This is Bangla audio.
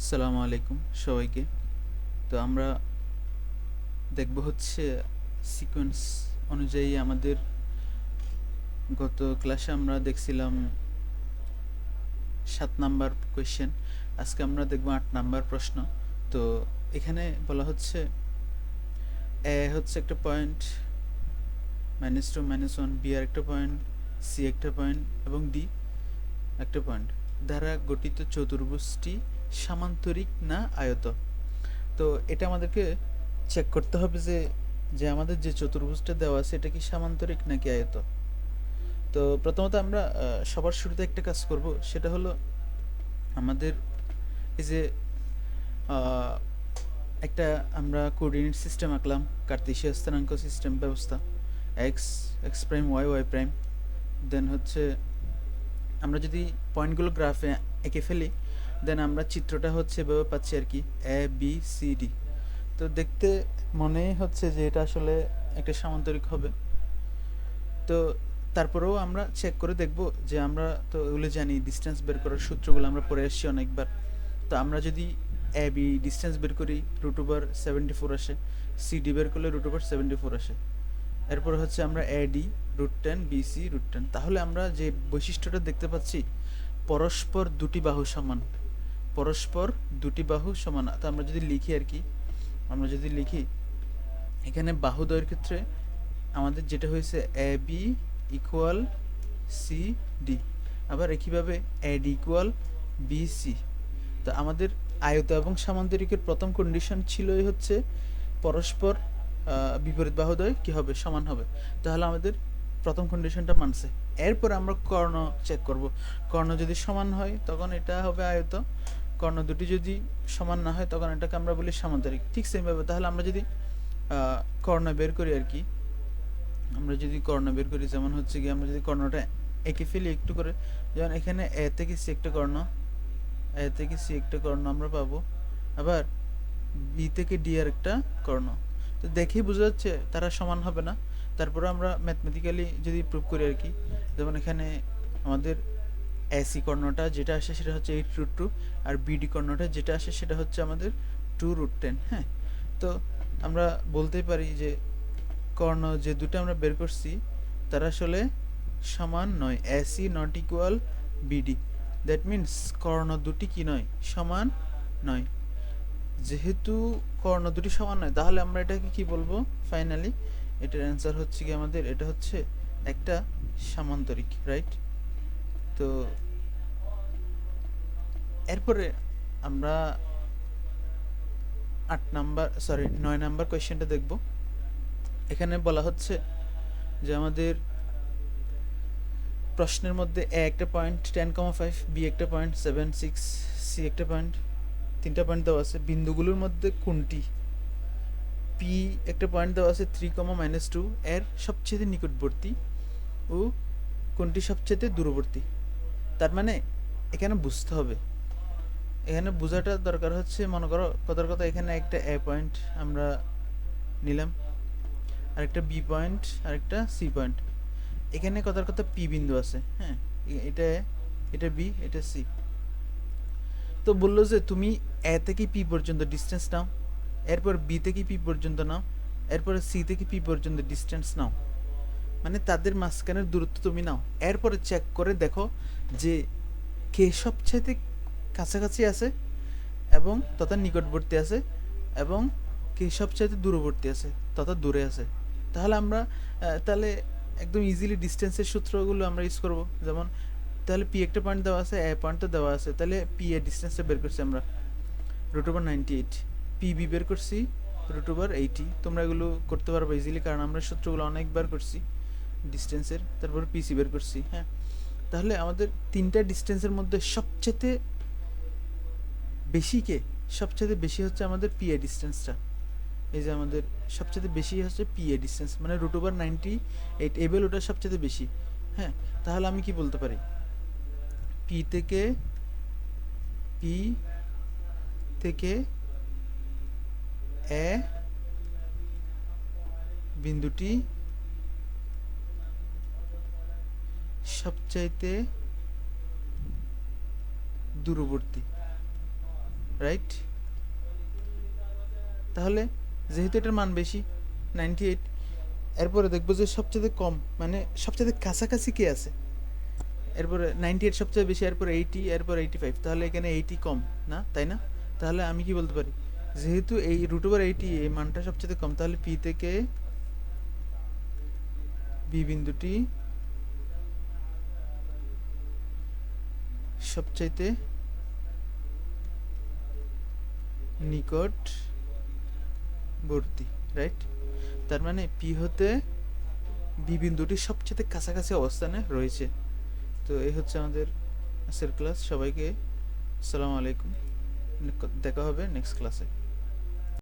আসসালামু আলাইকুম সবাইকে। তো আমরা দেখব হচ্ছে সিকোয়েন্স অনুযায়ী আমাদের গত ক্লাসে আমরা দেখছিলাম 7 নাম্বার কোয়েশ্চেন। আজকে আমরা দেখব 8 নাম্বার প্রশ্ন। তো এখানে বলা হচ্ছে এ হচ্ছে একটা পয়েন্ট, -2 -1, বি আর একটা পয়েন্ট, সি একটা পয়েন্ট এবং ডি একটা পয়েন্ট দ্বারা গঠিত চতুর্ভুজটি সামান্তরিক না আয়ত। তো এটা আমাদেরকে চেক করতে হবে যে যে আমাদের যে চতুর্ভুজটা দেওয়া আছে এটা কি সামান্তরিক নাকি আয়ত। তো প্রথমত আমরা সবার শুরুতে একটা কাজ করব, সেটা হলো আমাদের এই যে আহ, একটা আমরা কোঅর্ডিনেট সিস্টেম আঁকলাম, কার্তেশীয় স্থানাঙ্ক সিস্টেম ব্যবস্থা, X X prime Y Y prime. Then হচ্ছে আমরা যদি পয়েন্টগুলো গ্রাফে এঁকে ফেলি, দেন আমরা চিত্রটা হচ্ছে এভাবে পাচ্ছি আর কি, এ বি সি ডি। তো দেখতে মনে হচ্ছে যে এটা আসলে একটা সামান্তরিক হবে। তো তারপরেও আমরা চেক করে দেখব যে আমরা তো এগুলো জানি, ডিস্টেন্স বের করার সূত্রগুলো আমরা পড়ে এসেছি অনেকবার। তো আমরা যদি এ বি ডিস্টেন্স বের করি √74 আসে, সি ডি বের করলে √74 আসে। এরপর হচ্ছে আমরা এ ডি √10, বি সি √10। তাহলে আমরা যে বৈশিষ্ট্যটা দেখতে পাচ্ছি, পরস্পর দুটি বাহু সমান, পরস্পর দুটি বাহু সমান। তো আমরা যদি লিখি আর কি, আমরা যদি লিখি এখানে বাহুদ্বয়ের ক্ষেত্রে আমাদের যেটা হয়েছে A B equal C D, আবার একইভাবে A D equal B C. তো আমাদের আয়ত এবং সামান্তরিকের প্রথম কন্ডিশন ছিলই হচ্ছে পরস্পর বিপরীত বাহুদ্বয় কী হবে, সমান হবে। তাহলে আমাদের প্রথম কন্ডিশনটা মানছে। এরপর আমরা কর্ণ চেক করব। কর্ণ যদি সমান হয় তখন এটা হবে আয়ত, কর্ণ দুটি যদি সমান না হয় তখন এটাকে আমরা বলি সামান্তরিক। ঠিক সেমভাবে তাহলে আমরা যদি কর্ণ বের করি আর কি, আমরা যদি কর্ণ বের করি, যেমন হচ্ছে কি আমরা যদি কর্ণটা এঁকে ফেলি একটু করে, যেমন এখানে এ থেকে সি একটা কর্ণ, এ থেকে সি একটা কর্ণ আমরা পাবো, আবার বি থেকে ডি আর একটা কর্ণ। তো দেখেই বোঝা যাচ্ছে তারা সমান হবে না। তারপরে আমরা ম্যাথমেটিক্যালি যদি প্রুভ করি আর কি, যেমন এখানে আমাদের এসি কর্ণটা যেটা আসে সেটা হচ্ছে 8√2, আর বিডি কর্ণটা যেটা আসে সেটা হচ্ছে আমাদের 2√10। হ্যাঁ, তো আমরা বলতেই পারি যে কর্ণ যে দুটো আমরা বের করছি তারা আসলে সমান নয়, AC not equal BD. That means কর্ণ দুটি কি নয়, সমান নয়। যেহেতু কর্ণ দুটি সমান নয় তাহলে আমরা এটাকে কি বলবো, ফাইনালি এটার অ্যান্সার হচ্ছে কি আমাদের, এটা হচ্ছে একটা সামান্তরিক, রাইট। তো এরপরে আমরা 9 নাম্বার কোয়েশ্চেনটা দেখব। এখানে বলা হচ্ছে যে আমাদের প্রশ্নের মধ্যে এ একটা পয়েন্ট 10,5, বি একটা পয়েন্ট 7,6, সি একটা পয়েন্ট, তিনটা পয়েন্ট দেওয়া আছে। বিন্দুগুলোর মধ্যে কোনটি, পি একটা পয়েন্ট দেওয়া আছে 3, -2 এর সবচেয়ে নিকটবর্তী ও কোনটি সবচেয়ে দূরবর্তী। তার মানে এখানে বুঝতে হবে, এখানে বোঝাটা দরকার হচ্ছে, মনে করো কথার কথা এখানে একটা এ পয়েন্ট আমরা নিলাম, আরেকটা বি পয়েন্ট, আরেকটা সি পয়েন্ট। এখানে কথার কথা পি বিন্দু আছে, হ্যাঁ, এটা এটা বি, এটা সি। তো বললো যে তুমি এ থেকে পি পর্যন্ত ডিস্টেন্স নাও, এরপর বি থেকে পি পর্যন্ত নাও, এরপরে সি থেকে পি পর্যন্ত ডিস্টেন্স নাও, মানে তাদের মাঝখানের দূরত্ব তুমি নাও। এরপরে চেক করে দেখো যে কে সবচাইতে কাছাকাছি আছে এবং তথা নিকটবর্তী আছে, এবং কে সবচাইতে দূরবর্তী আছে তথা দূরে আছে। তাহলে আমরা তাহলে একদম ইজিলি ডিস্টেন্সের সূত্রগুলো আমরা ইউজ করব। যেমন তাহলে পি একটা পয়েন্ট দেওয়া আছে, এ পয়েন্টটা দেওয়া আছে, তাহলে পি এর ডিস্টেন্সটা বের করছি আমরা √98, পি বি বের করছি √80। তোমরা এগুলো করতে পারবে ইজিলি, কারণ আমরা সূত্রগুলো অনেকবার করছি ডিস্টেন্সের। তারপর পিসি বের করছি। হ্যাঁ, তাহলে আমাদের তিনটা ডিস্টেন্সের মধ্যে সবচেয়ে বেশি কে, সবচেয়ে বেশি হচ্ছে আমাদের পি এ ডিস্টেন্সটা। এই যে আমাদের সবচেয়ে বেশি হচ্ছে পি এ ডিস্টেন্স, মানে √98 এই ভ্যালুটা সবচেয়ে বেশি। হ্যাঁ, তাহলে আমি কি বলতে পারি, পি থেকে পি থেকে এ বিন্দুটি সবচাইতে দূরবর্তী, রাইট? তাহলে যেহেতু এটার মান বেশি 98, এরপরে দেখবো যে সবচেয়ে কম মানে সবচেয়ে কাছাকাছি কে আছে। এরপরে 98 সবচেয়ে বেশি, এরপর 80, এরপর 85, তাহলে এখানে 80 কম না, তাই না? তাহলে আমি কি বলতে পারি, যেহেতু এই √80 এই মানটা সবচেয়ে কম, তাহলে পি থেকে বি বিন্দুটি সবচাইতে নিকটবর্তী, রাইট? তার মানে পি হতে বি বিন্দুটি সবচেয়ে কাছাকাছি অবস্থানে রয়েছে। তো এই হচ্ছে আমাদের আজকের ক্লাস। সবাইকে আসসালামু আলাইকুম, দেখা হবে নেক্সট ক্লাসে।